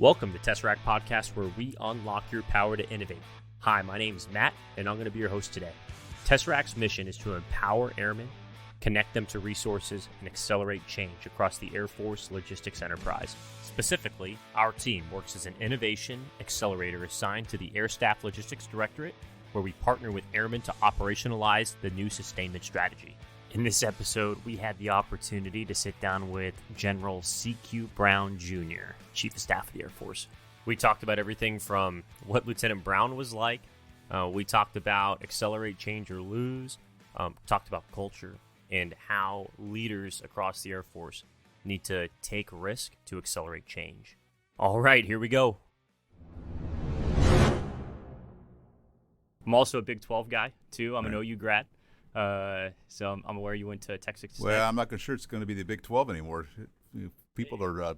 Welcome to Tesseract Podcast, where we unlock your power to innovate. Hi, my name is Matt, and I'm going to be your host today. Tesseract's mission is to empower airmen, connect them to resources, and accelerate change across the Air Force logistics enterprise. Specifically, our team works as an innovation accelerator assigned to the Air Staff Logistics Directorate, where we partner with airmen to operationalize the new sustainment strategy. In this episode, we had the opportunity to sit down with General C.Q. Brown Jr., Chief of Staff of the Air Force. We talked about everything from what Lieutenant Brown was like. We talked about accelerate, change, or lose. Talked about culture and how leaders across the Air Force need to take risk to accelerate change. All right, here we go. I'm also a Big 12 guy, too. I'm an OU grad. So I'm aware you went to Texas State. Well, I'm not sure it's going to be the Big 12 anymore. People are,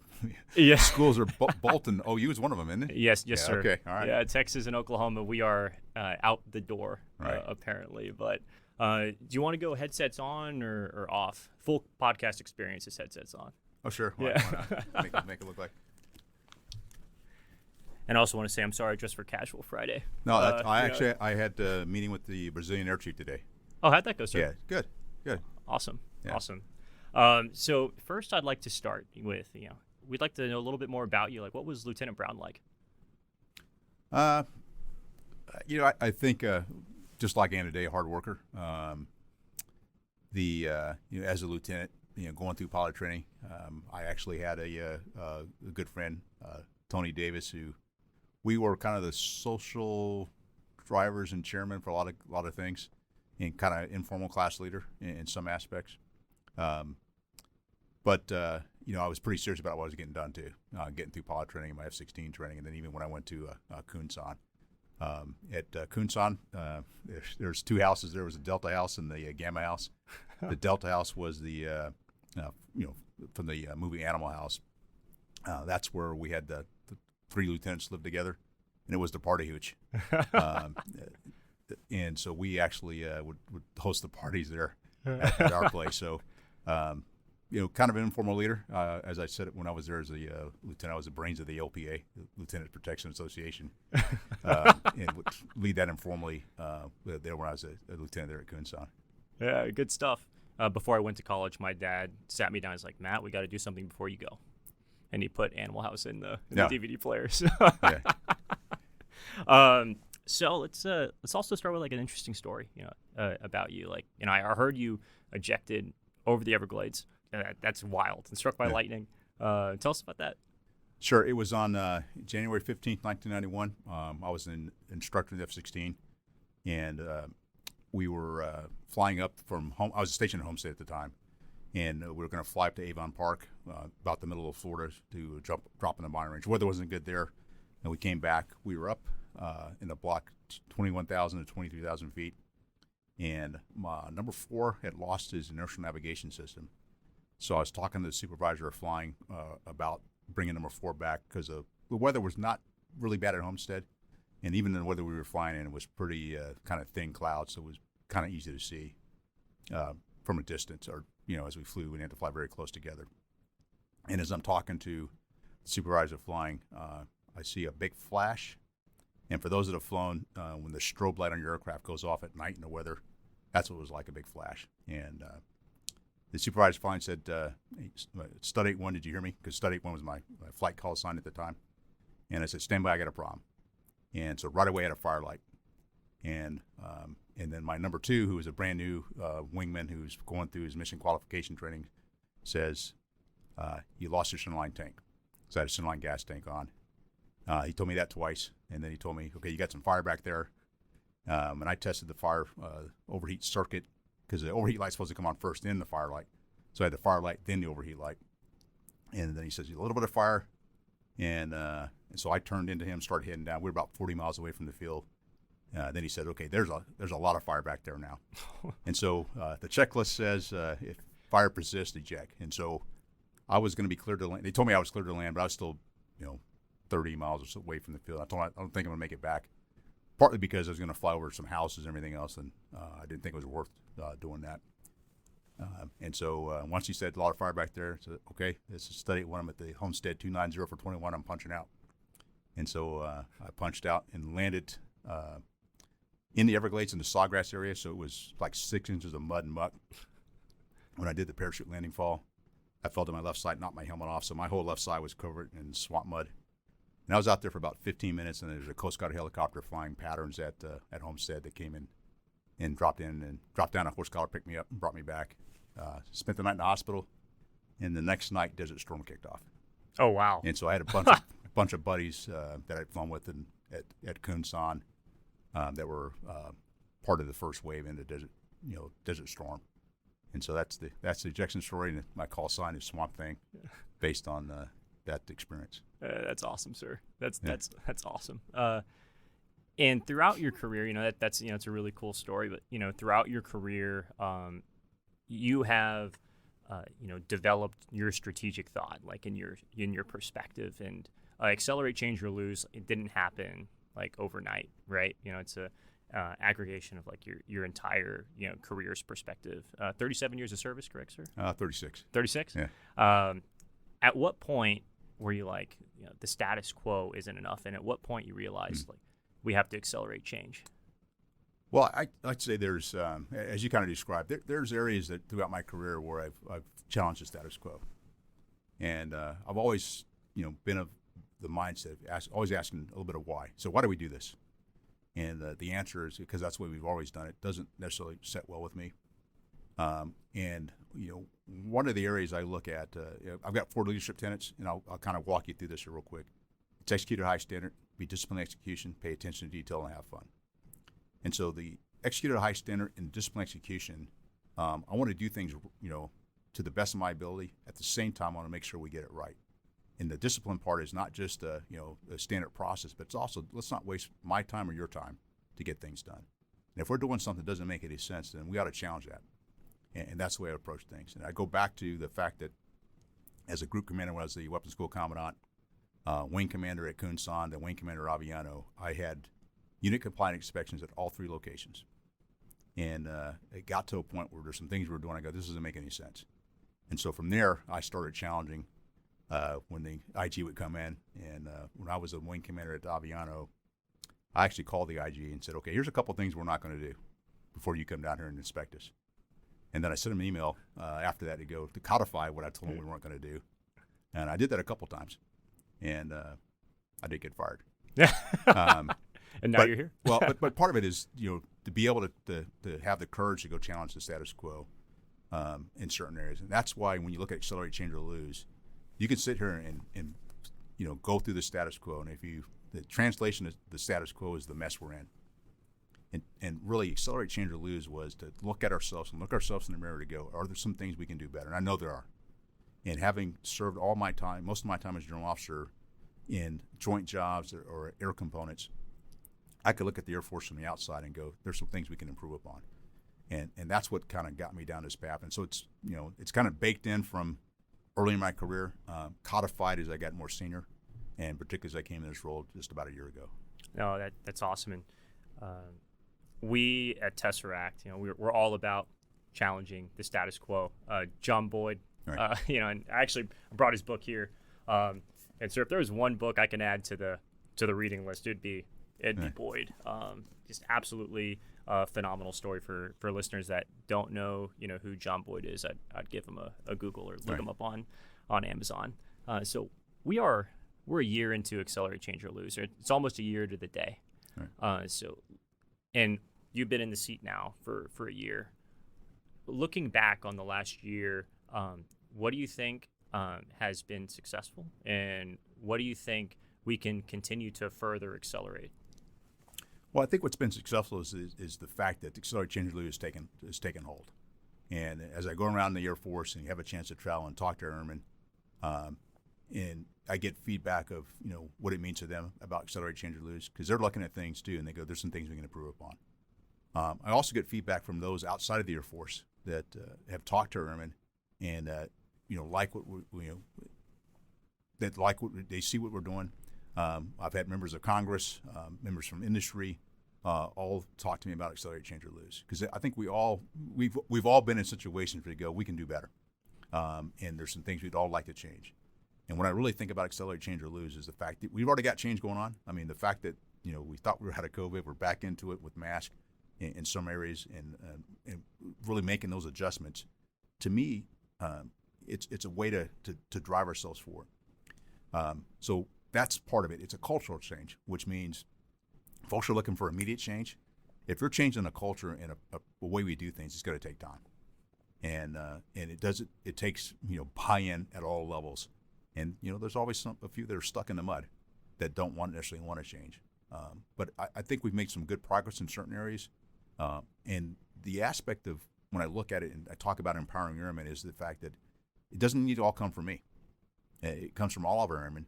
yeah. Schools are Bolton. OU is one of them, isn't it? Yes, sir. Okay, all right. Yeah, Texas and Oklahoma, we are out the door, right. Apparently. But do you want to go headsets on or off? Full podcast experience is headsets on. Oh, sure. Yeah. Why not? Make it look like. And I also want to say I'm sorry just for Casual Friday. No, I had a meeting with the Brazilian Air Chief today. Oh, how'd that go, sir? Yeah, good. Awesome. Yeah. Awesome. So first I'd like to start with, we'd like to know a little bit more about you. Like, what was Lieutenant Brown like? I think just like Anna Day, a hard worker. As a lieutenant, going through pilot training, I actually had a good friend, Tony Davis, who we were kind of the social drivers and chairman for a lot of things, and kind of informal class leader in some aspects. But I was pretty serious about what I was getting done too, getting through pilot training and my F-16 training, and then even when I went to Kunsan. At Kunsan, there's two houses. There was a Delta house and the Gamma house. The Delta house was the, from the movie Animal House. That's where we had the three lieutenants live together, and it was the party hooch. And so we actually would host the parties there at our place. So, kind of an informal leader. As I said, when I was there as a lieutenant, I was the brains of the LPA, the Lieutenant Protection Association, and would lead that informally there when I was a lieutenant there at Kunsan. Yeah, good stuff. Before I went to college, my dad sat me down. He's like, Matt, we got to do something before you go. And he put Animal House in the DVD players. Yeah. So let's also start with like an interesting story, about you. Like, I heard you ejected over the Everglades. That's wild and struck by lightning. Tell us about that. Sure. It was on January 15th, 1991. I was an instructor in the F-16, and we were flying up from home. I was stationed in Homestead at the time, and we were going to fly up to Avon Park, about the middle of Florida, to drop in the mountain range. Weather wasn't good there, and we came back. We were up in the block 21,000 to 23,000 feet, and number 4 had lost his inertial navigation system. So I was talking to the supervisor of flying about bringing number 4 back, because the weather was not really bad at Homestead, and even the weather we were flying in was pretty kind of thin clouds, so it was kind of easy to see from a distance, or as we flew, we had to fly very close together. And as I'm talking to the supervisor of flying, I see a big flash. And for those that have flown, when the strobe light on your aircraft goes off at night in the weather, that's what it was like, a big flash. And the supervisor flying said, hey, Stud 81, did you hear me? Because Stud 81 was my flight call sign at the time. And I said, stand by, I got a problem. And so right away I had a firelight. And then my number 2, who was a brand new wingman who's going through his mission qualification training, says, you lost your centerline tank. So I had a centerline gas tank on. He told me that twice, and then he told me, okay, you got some fire back there. And I tested the fire overheat circuit, because the overheat light's supposed to come on first, then the fire light. So I had the fire light, then the overheat light. And then he says, a little bit of fire. And so I turned into him, started heading down. We were about 40 miles away from the field. Then he said, okay, there's a lot of fire back there now. And so the checklist says if fire persists, eject. And so I was going to be cleared to land. They told me I was cleared to land, but I was still, 30 miles or so away from the field. I told him I don't think I'm going to make it back, partly because I was going to fly over some houses and everything else, and I didn't think it was worth doing that. And so once he said a lot of fire back there, I said, okay, this is Stud 81. I'm at the Homestead 290 for 21. I'm punching out. And so I punched out and landed in the Everglades in the sawgrass area. So it was like 6 inches of mud and muck. When I did the parachute landing fall, I fell to my left side, knocked my helmet off. So my whole left side was covered in swamp mud. And I was out there for about 15 minutes, and there was a Coast Guard helicopter flying patterns at Homestead that came in and dropped down. A horse collar picked me up and brought me back. Spent the night in the hospital, and the next night, Desert Storm kicked off. Oh, wow. And so I had a bunch of buddies that I'd flown with at Kunsan that were part of the first wave into Desert Storm. And so that's the ejection story, and my call sign is Swamp Thing, based on that experience. That's awesome, sir. That's awesome. And throughout your career, that's it's a really cool story. But throughout your career, you have developed your strategic thought, like in your perspective, and Accelerate, Change, or Lose. It didn't happen like overnight, right? It's a aggregation of like your entire career's perspective. 37 years of service, correct, sir? 36. 36. Yeah. At what point were you like, the status quo isn't enough, and at what point you realized like we have to accelerate change? Well, I'd say there's, as you kind of described, there's areas that throughout my career where I've challenged the status quo, and I've always been of the mindset of always asking a little bit of why. So why do we do this? And the answer is because that's the way we've always done it. Doesn't necessarily set well with me. And one of the areas I look at, I've got 4 leadership tenets, and I'll kind of walk you through this here real quick. It's execute at a high standard, be disciplined execution, pay attention to detail, and have fun. And so the execute at a high standard and disciplined execution, I want to do things, to the best of my ability. At the same time, I want to make sure we get it right. And the discipline part is not just a standard process, but it's also, let's not waste my time or your time to get things done. And if we're doing something that doesn't make any sense, then we ought to challenge that. And that's the way I approach things. And I go back to the fact that as a group commander, when I was the weapons school commandant, wing commander at Kunsan, the wing commander at Aviano, I had unit compliant inspections at all 3 locations. And it got to a point where there's some things we were doing. I go, this doesn't make any sense. And so from there, I started challenging when the IG would come in. And when I was a wing commander at Aviano, I actually called the IG and said, okay, here's a couple things we're not going to do before you come down here and inspect us. And then I sent him an email after that to codify what I told him we weren't going to do. And I did that a couple times. And I did get fired. And now you're here. Well, but part of it is, to be able to have the courage to go challenge the status quo in certain areas. And that's why when you look at Accelerate, Change, or Lose, you can sit here and go through the status quo. And the translation of the status quo is the mess we're in. And really, Accelerate, Change, or Lose was to look at ourselves and look ourselves in the mirror to go, are there some things we can do better? And I know there are. And having served most of my time as general officer in joint jobs or air components, I could look at the Air Force from the outside and go, there's some things we can improve upon. And that's what kind of got me down this path. And so it's kind of baked in from early in my career, codified as I got more senior, and particularly as I came in this role just about a year ago. No, that's awesome. And we at Tesseract, we're all about challenging the status quo. John Boyd, right. And I actually brought his book here. And so if there was one book I can add to the reading list, it'd be right. Boyd. Just absolutely phenomenal story for listeners that don't know, who John Boyd is. I'd give him a Google or look right. him up on Amazon. So we're a year into Accelerate, Change, or Lose. It's almost a year to the day. Right. And you've been in the seat now for a year. Looking back on the last year, what do you think has been successful, and what do you think we can continue to further accelerate? Well, I think what's been successful is the fact that Accelerate, Change, or Lose has taken hold. And as I go around the Air Force and you have a chance to travel and talk to airmen, and I get feedback of what it means to them about Accelerate, Change, or Lose, because they're looking at things too, and they go, there's some things we can improve upon. I also get feedback from those outside of the Air Force that have talked to airmen and like what they see what we're doing. I've had members of Congress, members from industry, all talk to me about Accelerate, Change, or Lose, because I think we've all been in situations where we go, we can do better, and there's some things we'd all like to change. And when I really think about accelerate, change, or lose is the fact that we've already got change going on. I mean, the fact that, we thought we were out of COVID, we're back into it with masks in some areas and really making those adjustments. To me, it's a way to drive ourselves forward. So that's part of it. It's a cultural change, which means folks are looking for immediate change. If you're changing a culture and a way we do things, it's going to take time. And it takes buy-in at all levels. And there's always a few that are stuck in the mud that don't necessarily want to change. But I think we've made some good progress in certain areas. And the aspect of when I look at it and I talk about empowering airmen is the fact that it doesn't need to all come from me. It comes from all of our airmen.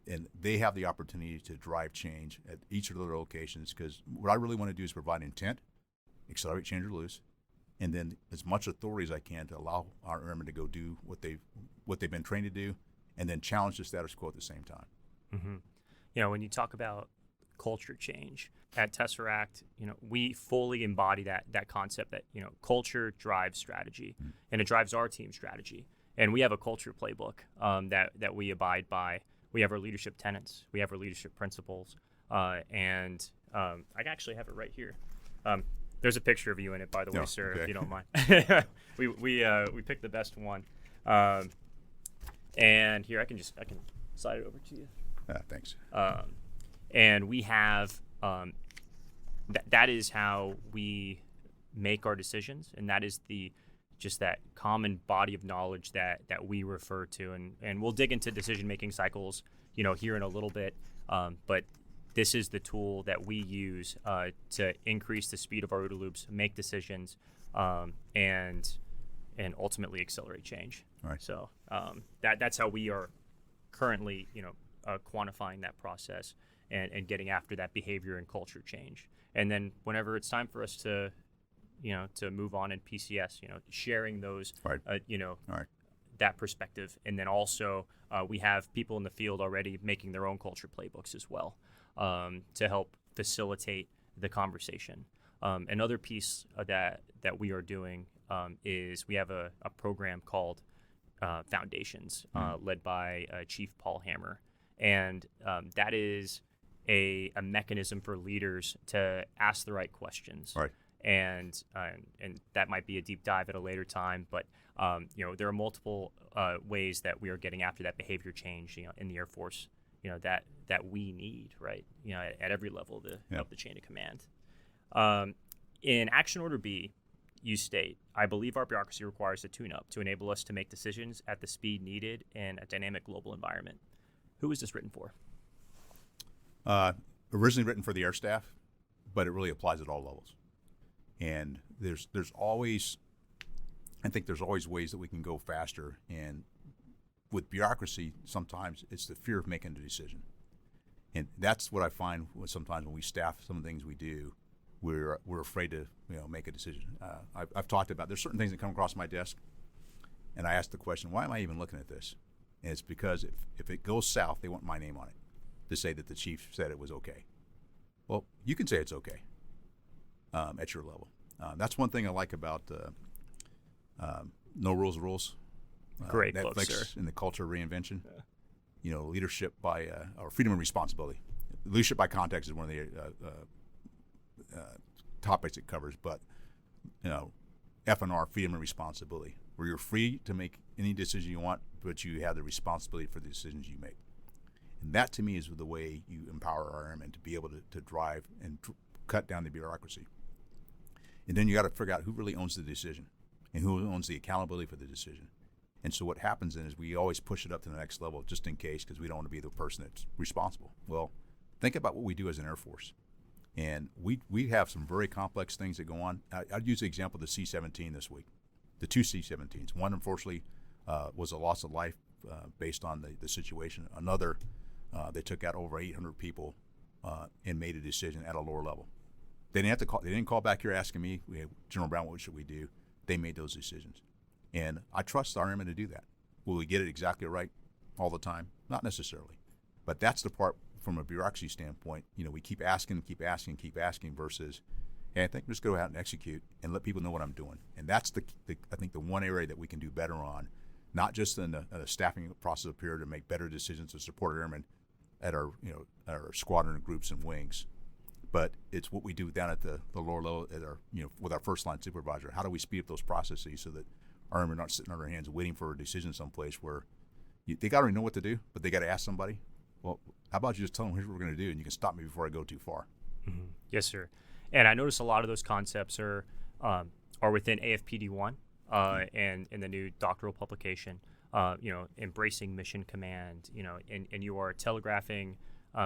And they have the opportunity to drive change at each of their locations, because what I really want to do is provide intent, accelerate, change, or lose, and then as much authority as I can to allow our airmen to go do what they've been trained to do, and then challenge the status quo at the same time. Mm-hmm. When you talk about culture change at Tesseract, we fully embody that concept that culture drives strategy, and it drives our team strategy. And we have a culture playbook that we abide by. We have our leadership tenets. We have our leadership principles. And I actually have it right here. There's a picture of you in it, by the way, sir, okay. if you don't mind. we picked the best one. And here, I can slide it over to you. Thanks. And we have that is how we make our decisions, and that is just that common body of knowledge that we refer to, and we'll dig into decision-making cycles, here in a little bit. But this is the tool that we use to increase the speed of our OODA loops, make decisions, and ultimately accelerate change. Right. So that's how we are currently, quantifying that process and getting after that behavior and culture change. And then whenever it's time for us to move on in PCS, sharing those, right. Right. That perspective. And then also we have people in the field already making their own culture playbooks as well, to help facilitate the conversation. Another piece that we are doing is we have a program called Foundations, led by Chief Paul Hammer. And that is a mechanism for leaders to ask the right questions. Right. And that might be a deep dive at a later time, but there are multiple ways that we are getting after that behavior change, in the Air Force, that we need, right, at every level of the chain of command. In Action Order B, you state, I believe our bureaucracy requires a tune-up to enable us to make decisions at the speed needed in a dynamic global environment. Who is this written for? Originally written for the air staff, but it really applies at all levels. And there's always ways that we can go faster. And with bureaucracy, sometimes it's the fear of making a decision. And that's what I find sometimes when we staff some of the things we do, we're afraid to make a decision. I've talked about, there's certain things that come across my desk, and I ask the question, why am I even looking at this? And it's because if it goes south, they want my name on it to say that the chief said it was okay. Well, you can say it's okay at your level. That's one thing I like about No Rules Rules. Great Netflix, book, sir. And the culture of reinvention. Yeah. Leadership by or freedom and responsibility. Leadership by context is one of the topics it covers, but F&R, freedom and responsibility, where you're free to make any decision you want, but you have the responsibility for the decisions you make. And that, to me, is the way you empower our airmen to be able to drive and cut down the bureaucracy. And then you got to figure out who really owns the decision and who owns the accountability for the decision. And so what happens then is we always push it up to the next level just in case, because we don't want to be the person that's responsible. Well, think about what we do as an Air Force. And we have some very complex things that go on. I'd use the example of the C-17 this week, the two C-17s. One, unfortunately, was a loss of life based on the situation. Another, they took out over 800 people and made a decision at a lower level. They didn't have to call. They didn't call back here asking me, General Brown, what should we do? They made those decisions, and I trust our airmen to do that. Will we get it exactly right all the time? Not necessarily, but that's the part from a bureaucracy standpoint. We keep asking versus, hey, I think just go out and execute and let people know what I'm doing. And that's I think the one area that we can do better on not just in the staffing process up here to make better decisions to support airmen at our our squadron groups and wings, but it's what we do down at the lower level at our with our first line supervisor. How do we speed up those processes so that our airmen aren't sitting on their hands waiting for a decision someplace where they got to know what to do, but they got to ask somebody. Well, how about you just tell them here's what we're going to do, and you can stop me before I go too far. Mm-hmm. Yes, sir. And I notice a lot of those concepts are within AFPD1 and in the new doctoral publication. Embracing mission command. And you are telegraphing,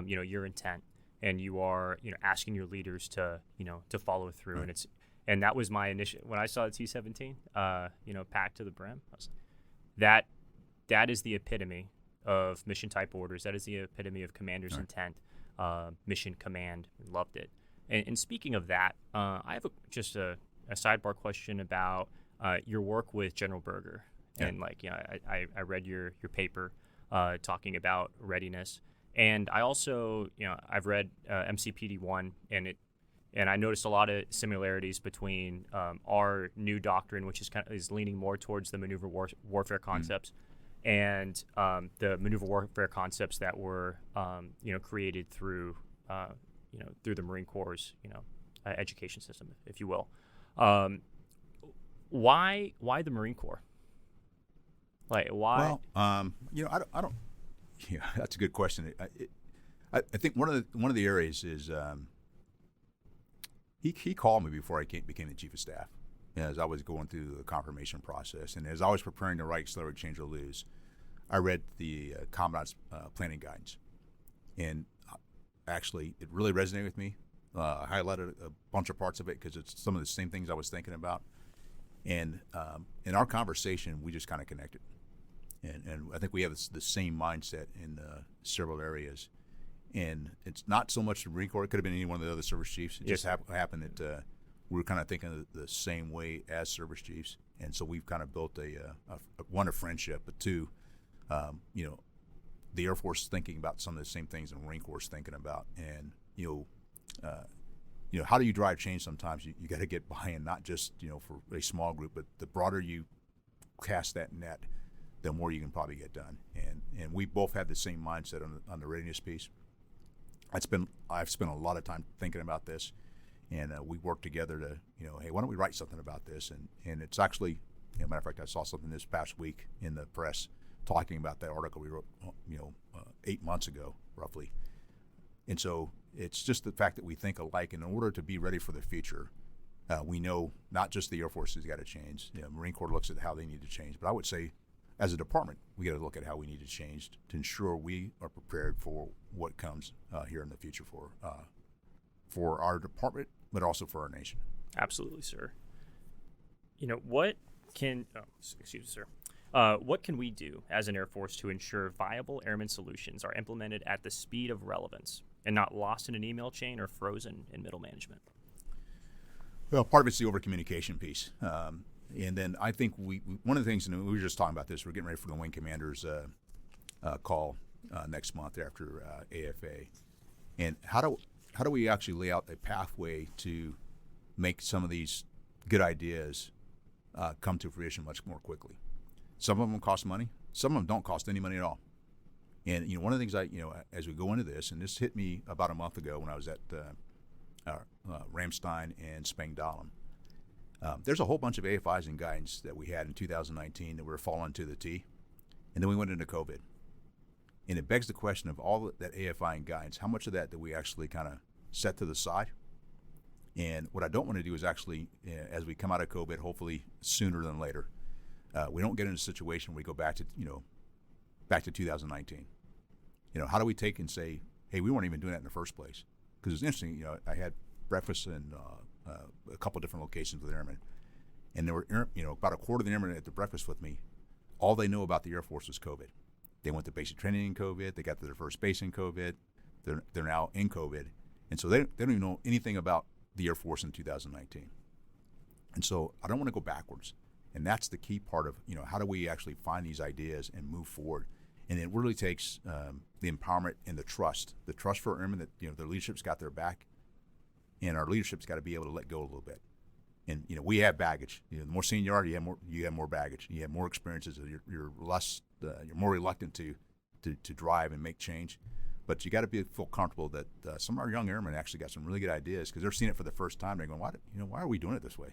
your intent, and you are asking your leaders to follow through. Right. And that was my initial when I saw the T-17, packed to the brim. I was like, that is the epitome of mission type orders. That is the epitome of commander's right. intent. Mission command. Loved it. And speaking of that, I have just a sidebar question about your work with General Berger. Yeah. And I read your paper talking about readiness, and I also I've read MCPD1, and I noticed a lot of similarities between our new doctrine, which is leaning more towards the maneuver warfare concepts, and the maneuver warfare concepts that were created through the Marine Corps' education system, if you will. Why the Marine Corps? Like, why? Well, I don't. Yeah, that's a good question. I think one of the areas is he called me before I became the chief of staff, as I was going through the confirmation process, and as I was preparing to write Accelerate Change or Lose, I read the Commandant's planning guidance, and actually it really resonated with me. I highlighted a bunch of parts of it because it's some of the same things I was thinking about, and in our conversation we just kind of connected. And I think we have the same mindset in several areas. And it's not so much the Marine Corps. It could have been any one of the other service chiefs. It just happened that we were kind of thinking the same way as service chiefs. And so we've kind of built a friendship, but two, the Air Force thinking about some of the same things the Marine Corps is thinking about. And, how do you drive change sometimes? You got to get buy-in, not just, for a small group, but the broader you cast that net, the more you can probably get done. And we both have the same mindset on the readiness piece. I've spent a lot of time thinking about this, and we work together to, hey, why don't we write something about this? And it's actually, matter of fact, I saw something this past week in the press talking about that article we wrote, 8 months ago, roughly. And so it's just the fact that we think alike. In order to be ready for the future, we know not just the Air Force has got to change. Marine Corps looks at how they need to change, but I would say, as a department, we got to look at how we need to change to ensure we are prepared for what comes here in the future for our department, but also for our nation. Absolutely, sir. What can we do as an Air Force to ensure viable airman solutions are implemented at the speed of relevance and not lost in an email chain or frozen in middle management? Well, part of it's the over-communication piece. And then I think one of the things, and we were just talking about this, we're getting ready for the Wing Commander's call next month after AFA. And how do we actually lay out a pathway to make some of these good ideas come to fruition much more quickly? Some of them cost money. Some of them don't cost any money at all. And one of the things as we go into this, and this hit me about a month ago when I was at Ramstein and Spangdahlem. There's a whole bunch of AFIs and guidance that we had in 2019 that were falling to the T, and then we went into COVID. And it begs the question of all that AFI and guidance, how much of that do we actually kind of set to the side? And what I don't want to do is actually, as we come out of COVID, hopefully sooner than later, we don't get in a situation where we go back to 2019. How do we take and say, hey, we weren't even doing that in the first place? Because it's interesting, I had breakfast in a couple of different locations with airmen, and there were about a quarter of the airmen at the breakfast with me. All they know about the Air Force was COVID. They went to basic training in COVID. They got to their first base in COVID. They're now in COVID, and so they don't even know anything about the Air Force in 2019. And so I don't want to go backwards, and that's the key part of how do we actually find these ideas and move forward. And it really takes the empowerment and the trust for airmen that their leadership's got their back. And our leadership's got to be able to let go a little bit. And we have baggage. The more senior you are, you have more baggage. You have more experiences. You're less, you're more reluctant to drive and make change. But you got to feel comfortable that some of our young airmen actually got some really good ideas because they're seeing it for the first time. They're going, why are we doing it this way?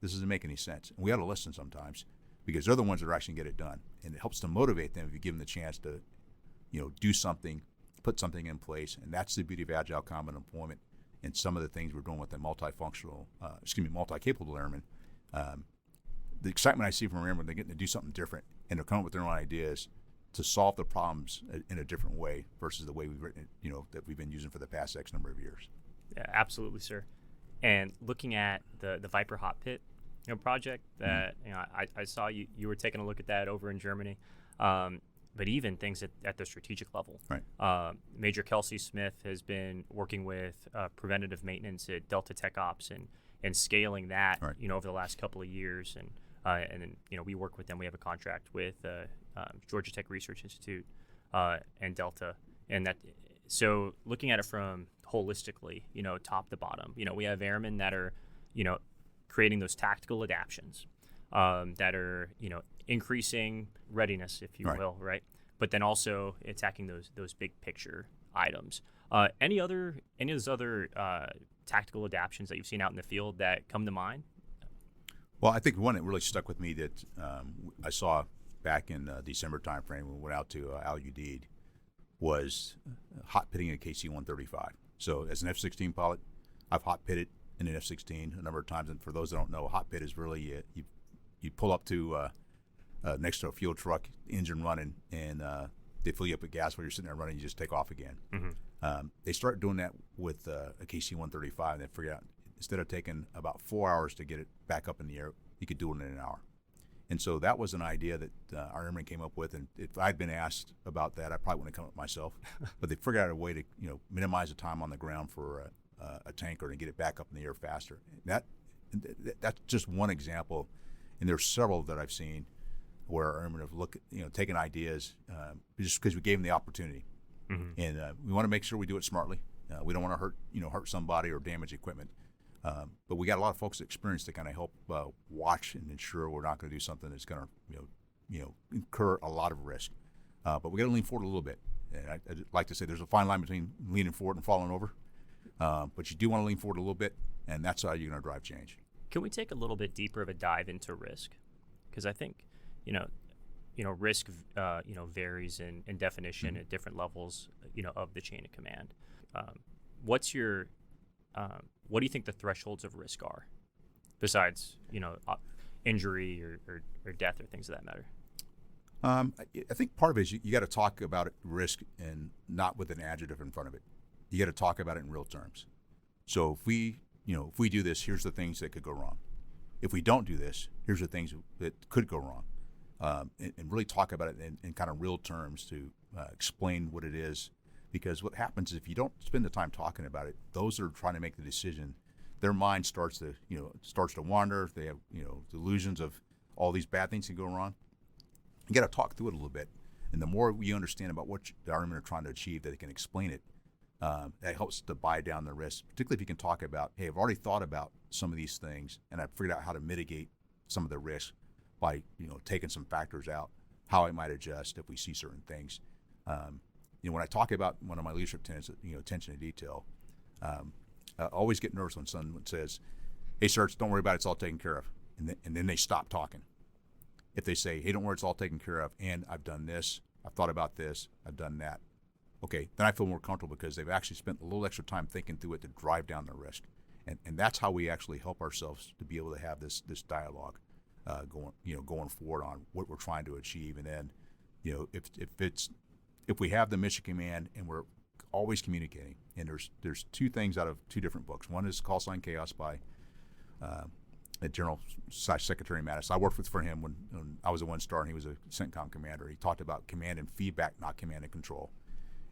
This doesn't make any sense. And we got to listen sometimes because they're the ones that are actually get it done. And it helps to motivate them if you give them the chance to, do something, put something in place. And that's the beauty of Agile Combat Employment and some of the things we're doing with the multi-capable airmen. The excitement I see from airmen, they're getting to do something different and they're coming up with their own ideas to solve the problems in a different way versus the way we've written it, that we've been using for the past X number of years. Yeah, absolutely, sir. And looking at the Viper Hot Pit project that I saw you were taking a look at that over in Germany, but even things at the strategic level. Right. Major Kelsey Smith has been working with preventative maintenance at Delta Tech Ops and scaling that right. Over the last couple of years, and then we work with them. We have a contract with Georgia Tech Research Institute and Delta, and that. So looking at it from holistically, top to bottom, we have airmen that are, creating those tactical adaptations that are, increasing readiness, if you right. will, right? But then also attacking those big picture items. Any of those other tactical adaptations that you've seen out in the field that come to mind? Well, I think one that really stuck with me that I saw back in December timeframe when we went out to Al Udeid was hot pitting a KC-135. So as an F-16 pilot, I've hot pitted in an F-16 a number of times. And for those that don't know, a hot pit is really you pull up to next to a fuel truck, engine running, and they fill you up with gas while you're sitting there running. You just take off again. Mm-hmm. They start doing that with a KC-135, and they figure out instead of taking about 4 hours to get it back up in the air, you could do it in an hour. And so that was an idea that our airmen came up with. And if I'd been asked about that, I probably wouldn't have come up myself. But they figured out a way to minimize the time on the ground for a tanker and get it back up in the air faster. That's just one example, and there's several that I've seen where our airmen have taken ideas just because we gave them the opportunity. Mm-hmm. And we want to make sure we do it smartly. We don't want to hurt somebody or damage equipment. But we got a lot of folks experience to kind of help watch and ensure we're not going to do something that's going to incur a lot of risk. But we got to lean forward a little bit. And I'd like to say there's a fine line between leaning forward and falling over. But you do want to lean forward a little bit, and that's how you're going to drive change. Can we take a little bit deeper of a dive into risk? Because I think risk varies in definition at different levels of the chain of command. What do you think the thresholds of risk are, besides injury or death or things of that matter? I think part of it is you got to talk about it, risk, and not with an adjective in front of it. You got to talk about it in real terms. So if we do this, here's the things that could go wrong. If we don't do this, here's the things that could go wrong, and really talk about it in kind of real terms to explain what it is. Because what happens is if you don't spend the time talking about it, those that are trying to make the decision, their mind starts to wander. They have delusions of all these bad things can go wrong. You got to talk through it a little bit, and the more you understand about what the airmen are trying to achieve, that they can explain it. That helps to buy down the risk, particularly if you can talk about, hey, I've already thought about some of these things, and I've figured out how to mitigate some of the risk by taking some factors out, how I might adjust if we see certain things. When I talk about one of my leadership tenets, attention to detail, I always get nervous when someone says, hey, sir, don't worry about it, it's all taken care of. And then they stop talking. If they say, hey, don't worry, it's all taken care of, and I've done this, I've thought about this, I've done that, okay, then I feel more comfortable because they've actually spent a little extra time thinking through it to drive down the risk. And that's how we actually help ourselves to be able to have this dialogue going forward on what we're trying to achieve. And then, if we have the mission command and we're always communicating, and there's two things out of two different books. One is Call Sign Chaos by General Secretary Mattis. I worked for him when I was a one-star and he was a CENTCOM commander. He talked about command and feedback, not command and control.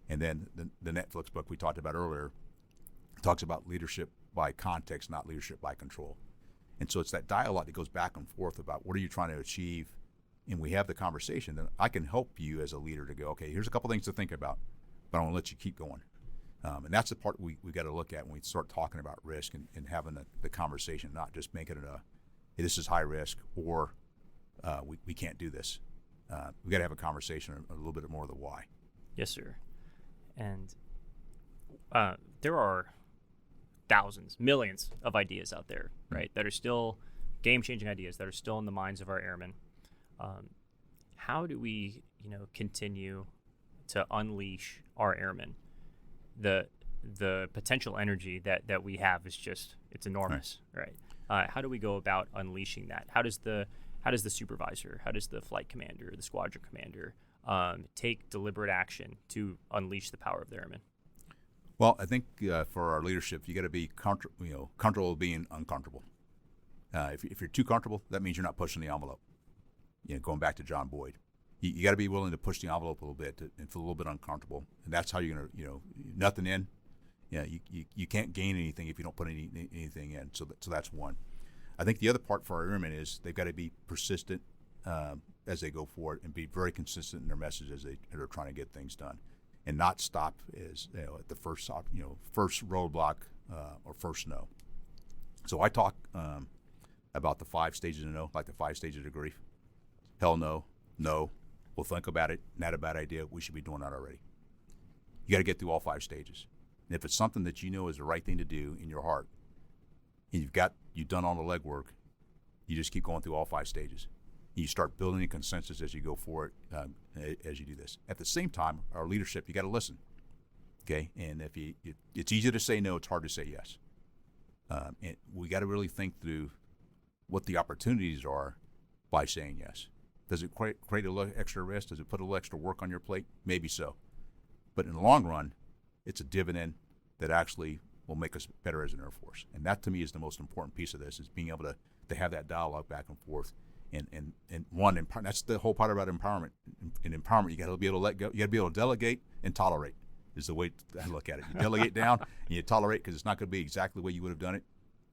And then the Netflix book we talked about earlier talks about leadership by context, not leadership by control. And so it's that dialogue that goes back and forth about what are you trying to achieve, and we have the conversation. Then I can help you as a leader to go, okay, here's a couple things to think about, but I want to let you keep going. And that's the part we got to look at when we start talking about risk and having the conversation, not just making it hey, this is high risk, or we can't do this. We got to have a conversation a little bit more of the why. Yes, sir. And there are thousands, millions of ideas out there, right, that are still game-changing ideas that are still in the minds of our airmen. How do we, continue to unleash our airmen? The potential energy that we have is it's enormous, right? How do we go about unleashing that? How does the supervisor, how does the flight commander, the squadron commander take deliberate action to unleash the power of the airmen? Well, I think for our leadership, you got to be comfortable being uncomfortable. If you're too comfortable, that means you're not pushing the envelope. Going back to John Boyd, you got to be willing to push the envelope a little bit and feel a little bit uncomfortable, and that's how you're gonna, nothing in. You can't gain anything if you don't put anything in. So that's one. I think the other part for our airmen is they've got to be persistent as they go forward and be very consistent in their message as they're trying to get things done, and not stop at the first first roadblock or first no. So I talk about the 5 stages of no, like the 5 stages of grief. Hell no, no. We'll think about it. Not a bad idea. We should be doing that already. You got to get through all 5 stages. And if it's something that you know is the right thing to do in your heart, and you've done all the legwork, you just keep going through all 5 stages. And you start building a consensus as you go forward, as you do this. At the same time, our leadership, you got to listen. Okay, and it's easy to say no, it's hard to say yes. And we got to really think through what the opportunities are by saying yes. Does it create a little extra risk? Does it put a little extra work on your plate? Maybe so. But in the long run, it's a dividend that actually will make us better as an Air Force. And that, to me, is the most important piece of this, is being able to have that dialogue back and forth. And that's the whole part about empowerment. In empowerment, you got to be able to let go. You got to be able to delegate and tolerate is the way I look at it. You delegate down and you tolerate, because it's not going to be exactly the way you would have done it,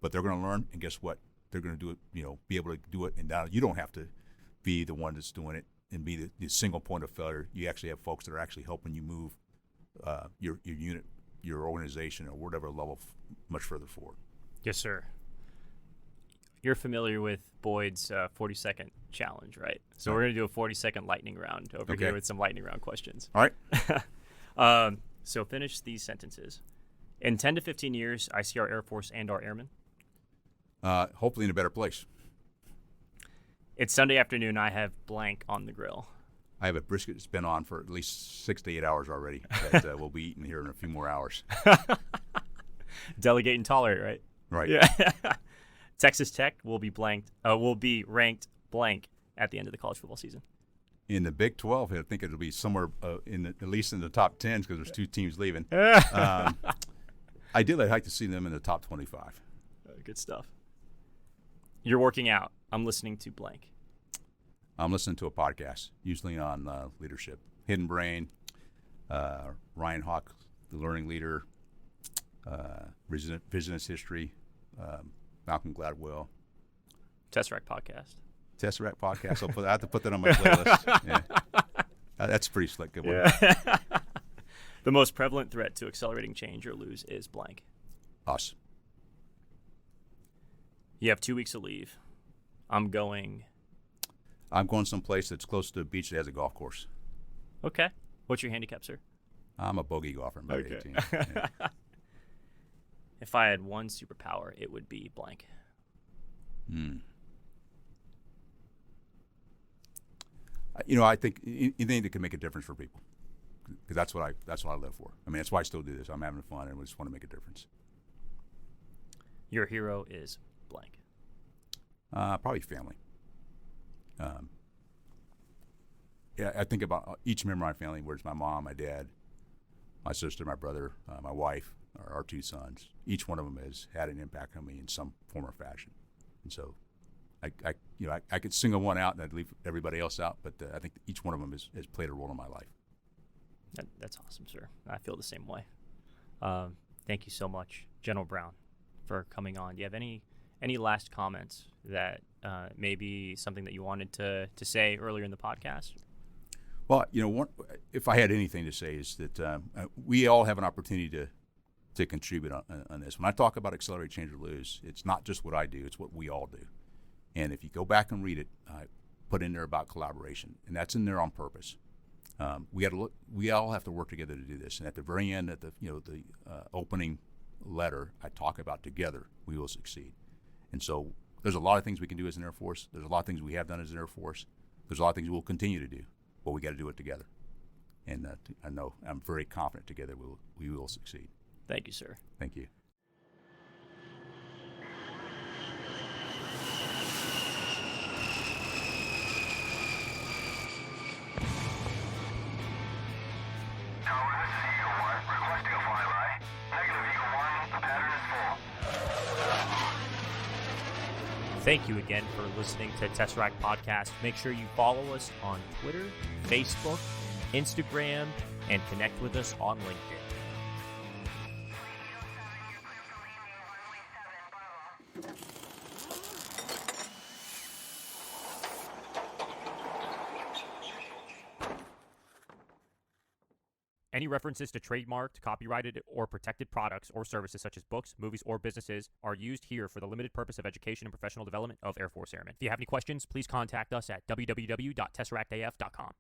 but they're going to learn, and guess what? They're going to do it, be able to do it, and now you don't have to be the one that's doing it and be the single point of failure. You actually have folks that are actually helping you move your unit, your organization, or whatever level much further forward. Yes, sir. You're familiar with Boyd's 40-second challenge, right? So we're going to do a 40-second lightning round over here with some lightning round questions. All right. So finish these sentences. In 10 to 15 years, I see our Air Force and our airmen. Hopefully in a better place. It's Sunday afternoon. I have blank on the grill. I have a brisket that's been on for at least 6 to 8 hours already that we'll be eating here in a few more hours. Delegate and tolerate, right? Right. Yeah. Texas Tech will be ranked blank at the end of the college football season. In the Big 12, I think it'll be somewhere at least in the top 10, because there's 2 teams leaving. Ideally, I'd like to see them in the top 25. Good stuff. You're working out. I'm listening to blank. I'm listening to a podcast, usually on leadership. Hidden Brain, Ryan Hawk, The Learning Leader, Visionist History, Malcolm Gladwell. Tesseract Podcast. Tesseract Podcast. I have to put that on my playlist. Yeah. That's a pretty slick. Good one. Yeah. The most prevalent threat to accelerating change or lose is blank. Us. You have 2 weeks of leave. I'm going someplace that's close to a beach that has a golf course. Okay. What's your handicap, sir? I'm a bogey golfer, about 18. Yeah. If I had one superpower, it would be blank. I think anything that can make a difference for people, because that's what I live for. I mean, that's why I still do this. I'm having fun, and we just want to make a difference. Your hero is blank. Probably family. I think about each member of my family, whereas my mom, my dad, my sister, my brother, my wife, our 2 sons. Each one of them has had an impact on me in some form or fashion. And so I could single one out and I'd leave everybody else out, but I think each one of them has played a role in my life. That's awesome, sir. I feel the same way. Thank you so much, General Brown, for coming on. Do you have any last comments that maybe something that you wanted to say earlier in the podcast? Well, if I had anything to say is that we all have an opportunity to contribute on this. When I talk about Accelerate, Change, or Lose, it's not just what I do, it's what we all do. And if you go back and read it, I put in there about collaboration, and that's in there on purpose. We all have to work together to do this. And at the very end, at the opening letter, I talk about together we will succeed. And so there's a lot of things we can do as an Air Force. There's a lot of things we have done as an Air Force. There's a lot of things we'll continue to do, but we got to do it together. And I know I'm very confident together we will succeed. Thank you, sir. Thank you. Thank you again for listening to Tesseract Podcast. Make sure you follow us on Twitter, Facebook, Instagram, and connect with us on LinkedIn. Any references to trademarked, copyrighted, or protected products or services such as books, movies, or businesses are used here for the limited purpose of education and professional development of Air Force Airmen. If you have any questions, please contact us at www.tesseractaf.com.